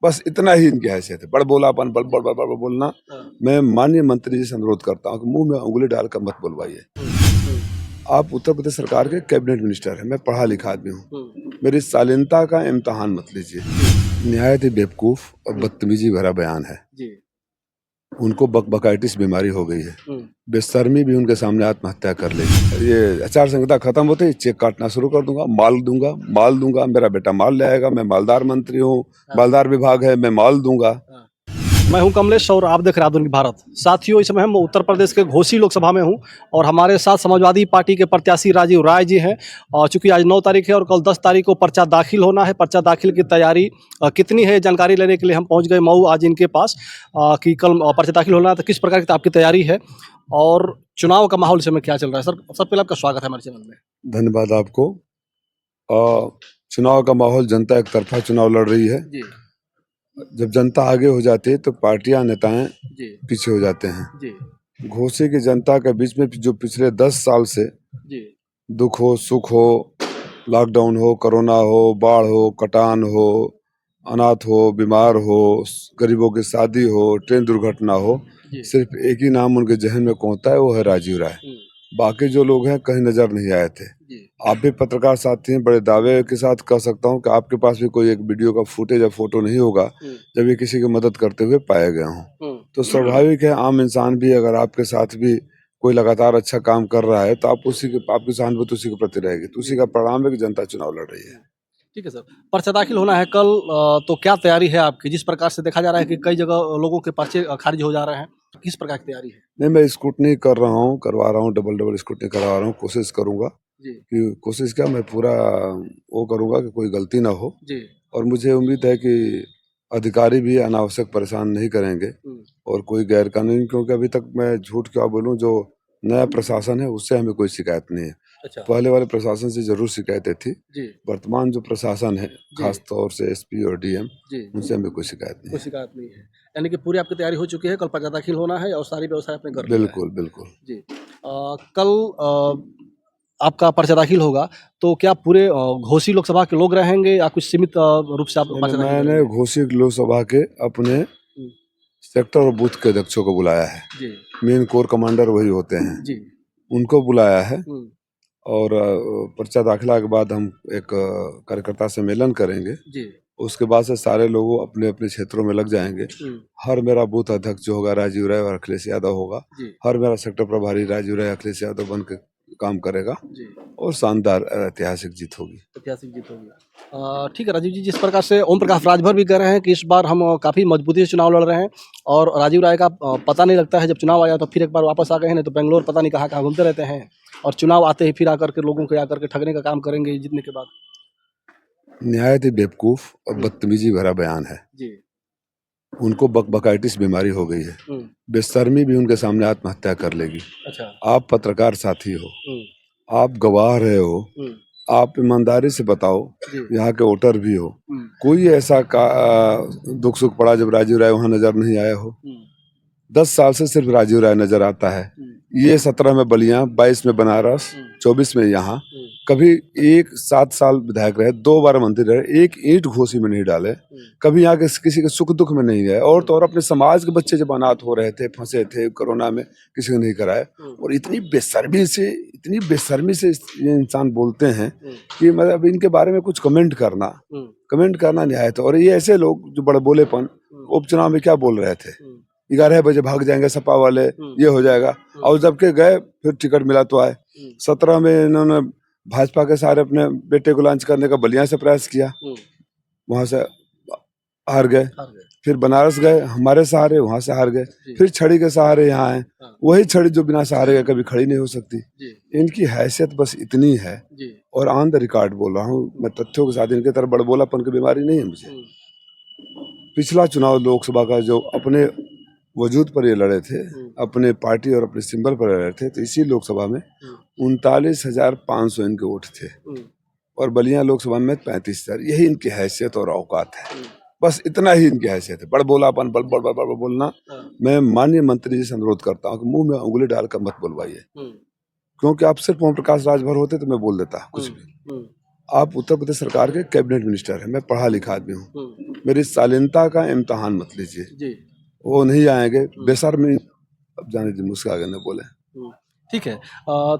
बस इतना ही इनकी हैसियत है। बड़ बोलापन, बड़ बड़ बड़ बड़ बोलना। मैं माननीय मंत्री जी से अनुरोध करता हूँ कि मुंह में उंगली डालकर मत बुलवाइए। आप उत्तर प्रदेश सरकार के कैबिनेट मिनिस्टर हैं, मैं पढ़ा लिखा आदमी हूँ, मेरी शालीनता का इम्तहान मत लीजिए। निहायत ही बेवकूफ और बदतमीजी भरा बयान है। उनको बकबकाइटिस बीमारी हो गई है, बेशर्मी भी उनके सामने आत्महत्या कर ली। ये आचार संहिता खत्म होते ही चेक काटना शुरू कर दूंगा, माल दूंगा, मेरा बेटा माल ले आएगा, मैं मालदार मंत्री हूँ, मालदार विभाग है, मैं माल दूंगा। मैं हूं कमलेश और आप देख रहे हैं आधुनिक भारत। साथियों, इस समय हम उत्तर प्रदेश के घोसी लोकसभा में हूं और हमारे साथ समाजवादी पार्टी के प्रत्याशी राजीव राय जी हैं। और चूंकि आज 9 तारीख है और कल 10 तारीख को पर्चा दाखिल होना है, पर्चा दाखिल की तैयारी कितनी है जानकारी लेने के लिए हम पहुंच गए मऊ आज इनके पास कि कल पर्चा दाखिल होना है, तो किस प्रकार की आपकी तैयारी है और चुनाव का माहौल इस समय क्या चल रहा है। सर, सबसे पहले आपका स्वागत है हमारे चैनल में। धन्यवाद आपको। चुनाव का माहौल, जनता एक तरफा चुनाव लड़ रही है। जब जनता आगे हो जाती है तो पार्टियां, नेताएं पीछे हो जाते हैं। घोसी की जनता के बीच में जो पिछले 10 साल से दुख हो, सुख हो, लॉकडाउन हो, कोरोना हो, बाढ़ हो, कटान हो, अनाथ हो, बीमार हो, गरीबों की शादी हो, ट्रेन दुर्घटना हो, सिर्फ एक ही नाम उनके जहन में कौंता है, वो है राजीव राय। बाकी जो लोग हैं कहीं नजर नहीं आए थे। आप भी पत्रकार साथी हैं, बड़े दावे के साथ कह सकता हूं कि आपके पास भी कोई एक वीडियो का फुटेज या फोटो नहीं होगा जब ये किसी की मदद करते हुए पाए गए हों। तो स्वाभाविक है, आम इंसान भी अगर आपके साथ भी कोई लगातार अच्छा काम कर रहा है तो आपकी सहानुभूति उसी के प्रति रहेगी। तो उसी का परिणाम है कि जनता चुनाव लड़ रही है। ठीक है सर, पर्चा दाखिल होना है कल, तो क्या तैयारी है आपकी? जिस प्रकार से देखा जा रहा है कि कई जगह लोगों के पर्चे खारिज हो जा रहे हैं, किस प्रकार की तैयारी है? नहीं, मैं स्क्रूटनी करवा रहा हूँ, डबल स्क्रूटनी करवा रहा हूँ। कोशिश करूंगा कि कोशिश क्या, मैं पूरा वो करूंगा कि कोई गलती ना हो। और मुझे उम्मीद है कि अधिकारी भी अनावश्यक परेशान नहीं करेंगे और कोई गैर कानूनी, क्योंकि अभी तक मैं झूठ क्या बोलूं, जो नया प्रशासन है उससे हमें कोई शिकायत नहीं है। अच्छा। पहले वाले प्रशासन से जरूर शिकायतें थी। वर्तमान जो प्रशासन है, खास तौर से एसपी और डीएम, उनसे हमें कोई शिकायत नहीं है। यानी कि पूरी आपकी तैयारी हो चुकी है, कल पर्चा दाखिल होना है और सारी व्यवस्था आपने कर बिल्कुल बिल्कुल जी। कल आपका पर्चा दाखिल होगा तो क्या पूरे घोसी लोकसभा के लोग रहेंगे या कुछ सीमित रूप से आप पर्चा दाखिल करेंगे? मैंने घोसी लोकसभा के अपने सेक्टर और बूथ के अध्यक्षों को बुलाया है। मेन कोर कमांडर वही होते हैं, उनको बुलाया है। और पर्चा दाखिला के बाद हम एक कार्यकर्ता सम्मेलन करेंगे। उसके बाद से सारे लोग अपने अपने क्षेत्रों में लग जाएंगे। हर मेरा बूथ अध्यक्ष जो होगा राजीव राय और अखिलेश यादव होगा, हर मेरा सेक्टर प्रभारी राजीव राय अखिलेश यादव बन के काम करेगा और शानदार ऐतिहासिक जीत होगी। ठीक है राजीव जी, जिस प्रकार से ओम प्रकाश राजभर भी कह रहे हैं कि इस बार हम काफ़ी मजबूती से चुनाव लड़ रहे हैं और राजीव राय का पता नहीं लगता है, जब चुनाव आया तो फिर एक बार वापस आ गए हैं, नहीं तो बेंगलोर पता नहीं कहाँ घूमते रहते हैं और चुनाव आते ही फिर आकर के लोगों को आकर के ठगने का काम करेंगे जीतने के बाद। निहायत ही बेवकूफ और बदतमीजी भरा बयान है। उनको बकबकाइटिस बीमारी हो गई है, बेशर्मी भी उनके सामने आत्महत्या कर लेगी। अच्छा। आप पत्रकार साथी हो, आप गवाह रहे हो, आप ईमानदारी से बताओ, यहाँ के वोटर भी हो, कोई ऐसा दुख सुख पड़ा जब राजीव राय वहाँ नजर नहीं आया हो? 10 साल से सिर्फ राजीव राय नजर आता है। ये 17 में बलिया, 22 में बनारस, 24 में यहाँ, कभी 7 साल विधायक रहे, 2 बार मंत्री रहे, एक ईंट घोसी में नहीं डाले, कभी यहाँ के किसी के सुख दुख में नहीं गए। और तो और अपने समाज के बच्चे जब अनाथ हो रहे थे, फंसे थे कोरोना में, किसी को नहीं कराए। और इतनी बेशर्मी से ये इंसान बोलते हैं कि मतलब इनके बारे में कुछ कमेंट करना निहायत। और ये ऐसे लोग जो बड़े बोलेपन, उपचुनाव में क्या बोल रहे थे, 11 बजे भाग जाएंगे सपा वाले, ये हो जाएगा, और जबकि गए फिर टिकट मिला तो आए। 17 में इन्होंने भाजपा के सारे अपने बेटे को लॉन्च करने का बलिया से प्रयास किया, वहां से हार गए। फिर बनारस गए, हमारे सहारे, वहां से हार गए। फिर छड़ी के सहारे यहाँ आए, वही छड़ी जो बिना सहारे के कभी खड़ी नहीं हो सकती। इनकी हैसियत बस इतनी है, और ऑन द रिकॉर्ड बोल रहा हूँ मैं तथ्यों के साथ, इनके तरह बड़बोलापन की बीमारी नहीं है मुझे। पिछला चुनाव लोकसभा का जो अपने वजूद पर ये लड़े थे, अपने पार्टी और अपने सिंबल पर लड़े थे, तो इसी लोकसभा में 39,500 इनके वोट थे और बलिया लोकसभा में 35,000। यही इनकी हैसियत और औकात है, बस इतना ही इनकी हैसियत है। बड़ बोलापन, बड़ बड़ बड़ बड़ बोलना। मैं माननीय मंत्री जी से अनुरोध करता हूँ कि मुंह में उंगली डालकर मत बुलवाइए, क्योंकि आप सिर्फ ओम प्रकाश राजभर होते तो मैं बोल देता कुछ भी। आप उत्तर प्रदेश सरकार के कैबिनेट मिनिस्टर हैं, मैं पढ़ा लिखा आदमी हूँ, मेरी शालीनता का इम्तहान मत लीजिए। जी। वो नहीं आएंगे, बेशर्मी। अब जाने दीजिए, मुझसे आगे न बोले। ठीक है।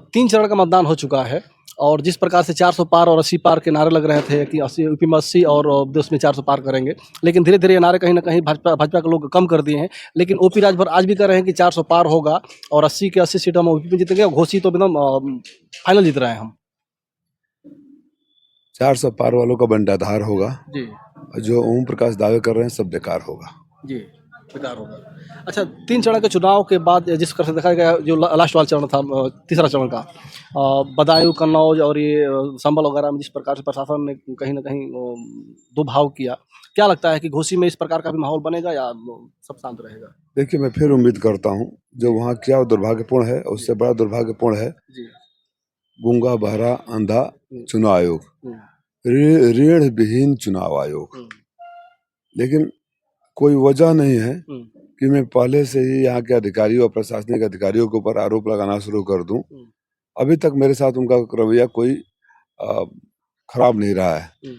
3 चरण का मतदान हो चुका है और जिस प्रकार से 400 पार और 80 पार के नारे लग रहे थे कि 80 यूपी में 80 और देश में 400 पार करेंगे, लेकिन धीरे-धीरे ये नारे कहीं न कहीं भाजपा के लोग कम कर दिए हैं। लेकिन ओपी राजभर आज भी कह रहे हैं कि 400 पार होगा और 80 के 80 सीट हम यूपी में जीतेंगे और घोसी तो एकदम फाइनल जीत रहे हैं हम। 400 पार वालों का बंटाधार होगा, जी। जो ओम प्रकाश दावे कर रहे हैं सब बेकार होगा। जी, बेकार होगा। अच्छा, 3 चरण के चुनाव के बाद जिस प्रकार से देखा गया जो लास्ट वाला चरण था, तीसरा चरण का, बदायूं, कन्नौज और ये संभल वगैरह में जिस प्रकार से प्रशासन ने कहीं न कहीं दुभाव किया, क्या लगता है कि घोसी में इस प्रकार का भी माहौल बनेगा या सब शांत रहेगा? देखिए, मैं फिर उम्मीद करता हूँ, जो वहाँ किया वो दुर्भाग्यपूर्ण है, उससे बड़ा दुर्भाग्यपूर्ण है जी। गूंगा, बहरा, अंधा चुनाव आयोग, हुँ, ऋण विहीन चुनाव आयोग। हुँ, लेकिन कोई वजह नहीं है हुँ, कि मैं पहले से ही यहाँ के अधिकारियों और प्रशासनिक अधिकारियों के ऊपर आरोप लगाना शुरू कर दूं। हुँ, अभी तक मेरे साथ उनका रवैया कोई अ, खराब नहीं रहा है। हुँ,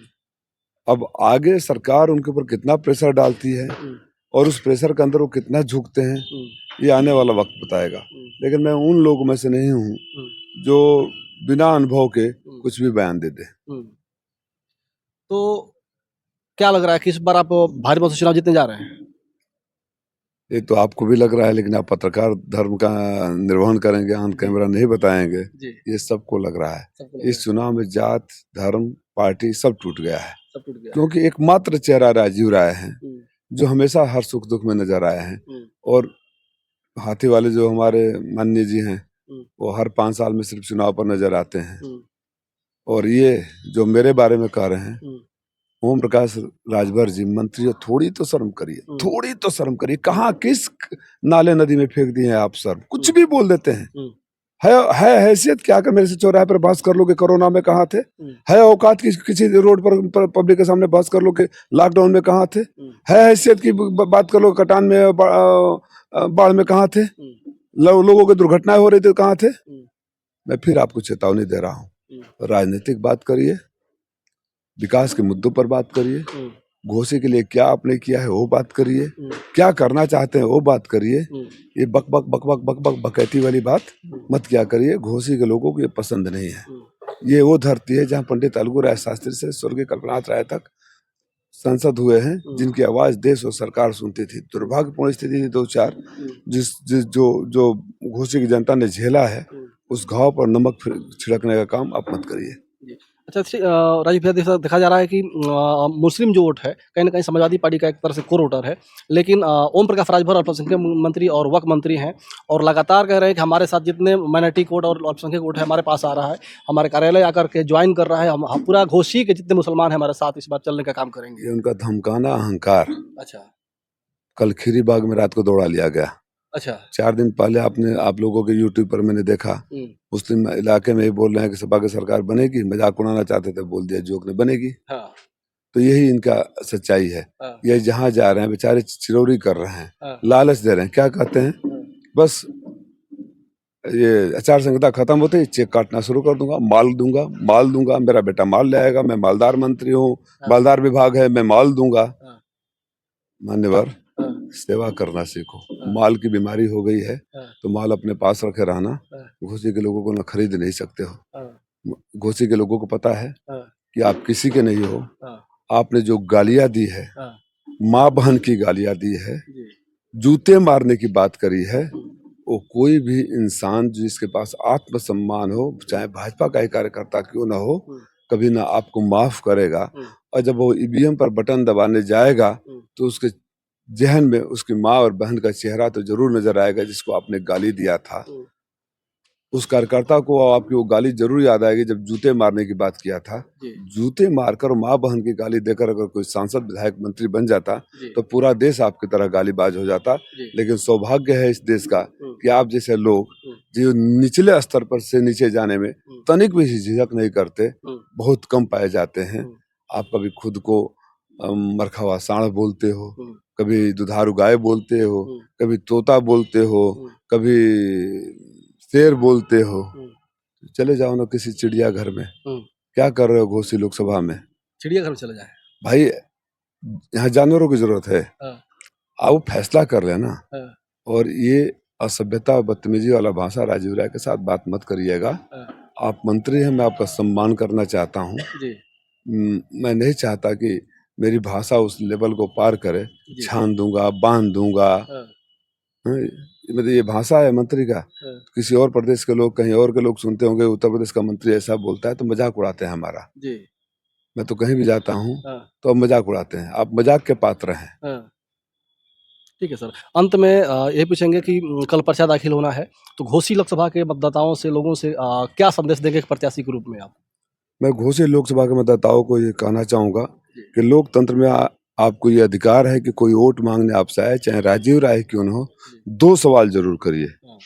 अब आगे सरकार उनके ऊपर कितना प्रेशर डालती है हुँ, और उस प्रेशर के अंदर वो कितना झुकते हैं, हुँ, ये आने वाला वक्त बताएगा। हुँ, लेकिन मैं उन लोगों में से नहीं हूँ हुँ, जो बिना अनुभव के हुँ, कुछ भी बयान दे दे। हुँ। तो क्या लग रहा है कि इस बार आप भारी मत से चुनाव जीतने जा रहे हैं? ये तो आपको भी लग रहा है, लेकिन आप पत्रकार धर्म का निर्वहन करेंगे, ऑन कैमरा नहीं बताएंगे। जी, ये सबको लग रहा है। सबको लग रहा है, इस चुनाव में जात, धर्म, पार्टी सब टूट गया है, सब टूट गया है। क्योंकि एकमात्र चेहरा राजीव राय हैं, हुँ, जो हमेशा हर सुख दुख में नजर आए हैं। हुँ, और हाथी वाले जो हमारे माननीय जी हैं, हुँ, वो हर 5 साल में सिर्फ चुनाव पर नजर आते हैं। हुँ, और ये जो मेरे बारे में कह रहे हैं, हुँ, ओम प्रकाश राजभर जी मंत्री हो, थोड़ी तो शर्म करिए, हुँ, थोड़ी तो शर्म करिए। कहाँ किस नाले नदी में फेंक दिए हैं आप सर, कुछ हुँ, भी बोल देते हैं। हुँ, है हैसियत क्या कर मेरे से चौराहे पर बहस कर लो कि कोरोना में कहाँ थे? हुँ, है औकात की किसी रोड पर पब्लिक के सामने बहस कर लो कि लॉकडाउन में कहाँ थे? हुँ, है हैसियत की बात कर लो कटान में बाढ़ में कहाँ थे? हुँ, लोगों की दुर्घटनाएं हो रही थी, कहाँ थे? हुँ, मैं फिर आपको चेतावनी दे रहा हूँ, हुँ, राजनीतिक बात करिए, विकास के मुद्दों पर बात करिए, हुँ, घोषे के लिए क्या आपने किया है वो बात करिए, हुँ, क्या करना चाहते हैं वो बात करिए। हुँ, ये बक बक बक बक बक बक बकैती वाली बात हुँ, मत क्या करिए। घोसी के लोगों को ये पसंद नहीं है। हुँ, ये वो धरती है जहाँ पंडित अलगू राय शास्त्री से स्वर्गीय कल्पनाथ राय तक सांसद हुए हैं, हुँ, जिनकी आवाज देश और सरकार सुनती थी। दुर्भाग्यपूर्ण स्थिति थी 2004, हुँ, जिस जिस जो जो घोसी की जनता ने झेला है, हुँ। उस घाव पर नमक छिड़कने का काम आप मत करिए। जी। अच्छा, राजीव भैया, देखा जा रहा है कि मुस्लिम जो वोट है कहीं न कहीं समाजवादी पार्टी का एक तरह से कोर वोटर है। लेकिन ओम प्रकाश राजभर अल्पसंख्यक मंत्री और वक्फ मंत्री हैं और लगातार कह रहे हैं कि हमारे साथ जितने माइनॉरिटी वोट और अल्पसंख्यक वोट है हमारे पास आ रहा है, हमारे कार्यालय आकर के ज्वाइन कर रहा है, हम पूरा घोसी के जितने मुसलमान हैं हमारे साथ इस बार चलने का काम करेंगे। ये उनका धमकाना अहंकार। अच्छा, कल खीरी बाग में रात को दौड़ा लिया गया। अच्छा। 4 दिन पहले आप लोगों के यूट्यूब पर मैंने देखा, हुँ, मुस्लिम इलाके में ही बोल रहे हैं कि सपा की सरकार बनेगी, मजाक उड़ाना चाहते थे, बोल दिया जोक ने बनेगी। हाँ, तो यही इनका सच्चाई है। हाँ, ये जहाँ जा रहे हैं बेचारे चिरौरी कर रहे हैं, हाँ, लालच दे रहे हैं। क्या कहते हैं? हाँ, बस ये आचार संहिता खत्म होते ही चेक काटना शुरू कर दूंगा, माल दूंगा, मेरा बेटा माल ले आएगा, मैं मालदार मंत्री हूँ, हाँ, मालदार विभाग है, मैं माल दूंगा। हाँ, मान्यवर, हाँ, सेवा करना सीखो। हाँ, माल की बीमारी हो गई है हाँ, तो माल अपने पास रखे रहना। हाँ, घोसी के लोगों को न खरीद नहीं सकते हो। हाँ, घोसी के लोगों को पता है हाँ, कि आप किसी के नहीं हो। हाँ, आपने जो गालियां दी है, हाँ, माँ बहन की गालियां दी है, जी, जूते मारने की बात करी है, हुँ, वो कोई भी इंसान जिसके पास आत्मसम्मान हो, चाहे भाजपा का ही कार्यकर्ता क्यों ना हो, हुँ, कभी ना आपको माफ करेगा। हुँ, और जब वो ईवीएम पर बटन दबाने जाएगा हुँ, तो उसके जहन में उसकी माँ और बहन का चेहरा तो जरूर नजर आएगा जिसको आपने गाली दिया था। हुँ, उस कार्यकर्ता को आपकी वो गाली जरूर याद आएगी जब जूते मारने की बात किया था। जी, जूते मारकर माँ बहन की गाली देकर अगर कोई सांसद विधायक मंत्री बन जाता जी, तो पूरा देश आपकी तरह गालीबाज हो जाता। जी, लेकिन सौभाग्य है इस देश का हुँ, कि आप जैसे लोग हुँ, जो निचले स्तर पर से नीचे जाने में हुँ, तनिक भी झिझक नहीं करते, हुँ, बहुत कम पाए जाते हैं। हुँ, आप कभी खुद को मरखवा सांड बोलते हो, हुँ, कभी दुधारू गाय बोलते हो, हुँ, कभी तोता बोलते हो, हुँ, कभी शेर बोलते हो। हुँ, चले जाओ ना किसी चिड़ियाघर में, हुँ, क्या कर रहे हो घोसी लोकसभा में? चिड़ियाघर में चले जाए। भाई यहाँ जानवरों की जरूरत है, हाँ, आप फैसला कर लेना। हाँ, और ये असभ्यता और बदतमीजी वाला भाषा राजीव राय के साथ बात मत करिएगा। हाँ, आप मंत्री हैं, मैं आपका सम्मान करना चाहता हूँ। जी, मैं नहीं चाहता कि मेरी भाषा उस लेवल को पार करे। जी, छान दूंगा, बांध दूंगा। हाँ, हाँ, मतलब ये भाषा है मंत्री का। हाँ, किसी और प्रदेश के लोग, कहीं और के लोग सुनते होंगे उत्तर प्रदेश का मंत्री ऐसा बोलता है तो मजाक उड़ाते हैं हमारा। जी, मैं तो कहीं भी जाता हूँ हाँ, तो अब मजाक उड़ाते हैं। आप मजाक के पात्र हैं। हाँ। ठीक है सर। अंत में यही पूछेंगे कि कल पर्चा दाखिल होना है, तो घोसी लोकसभा के मतदाताओं से, लोगों से क्या संदेश देंगे एक प्रत्याशी के रूप में आप? मैं घोसी लोकसभा के मतदाताओं को ये कहना चाहूंगा जी। कि लोकतंत्र में आपको ये अधिकार है कि कोई वोट मांगने आपसे आए, चाहे राजीव राय क्यों न हो, जी। 2 सवाल जरूर करिए। हाँ,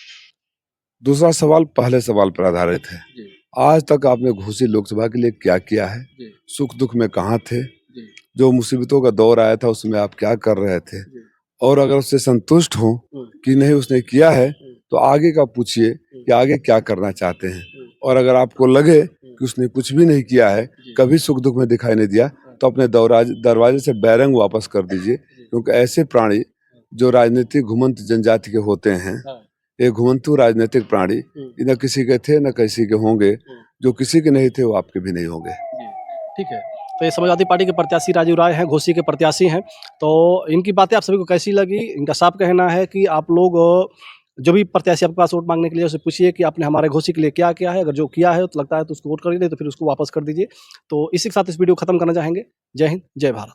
दूसरा सवाल पहले सवाल पर आधारित है। जी, आज तक आपने घोसी लोकसभा के लिए क्या किया है? जी, सुख दुख में कहाँ थे? जी, जो मुसीबतों का दौर आया था उसमें आप क्या कर रहे थे? जी, और अगर उससे संतुष्ट हो हुँ, कि नहीं उसने किया है, हुँ, तो आगे का पूछिए कि आगे क्या करना चाहते हैं। हुँ, और अगर आपको लगे कि उसने कुछ भी नहीं किया है, जी, कभी सुख दुख में दिखाई नहीं दिया, तो अपने दरवाजे से बैरंग वापस कर दीजिए। क्योंकि ऐसे प्राणी जो राजनीतिक घुमंत जनजाति के होते हैं, हाँ, ये घुमंतु राजनीतिक प्राणी ये न किसी के थे न किसी के होंगे। जो किसी के नहीं थे वो आपके भी नहीं होंगे। जी, ठीक है। तो ये समाजवादी पार्टी के प्रत्याशी राजीव राय हैं, घोसी के प्रत्याशी हैं। तो इनकी बातें आप सभी को कैसी लगी? इनका साफ कहना है कि आप लोग जो भी प्रत्याशी आपके पास वोट माँगने के लिए उससे पूछिए कि आपने हमारे घोसी के लिए क्या किया है? अगर जो किया है तो लगता है तो उसको वोट करिए, नहीं तो फिर उसको वापस कर दीजिए। तो इसी के साथ इस वीडियो को खत्म करना चाहेंगे। जय हिंद, जय भारत।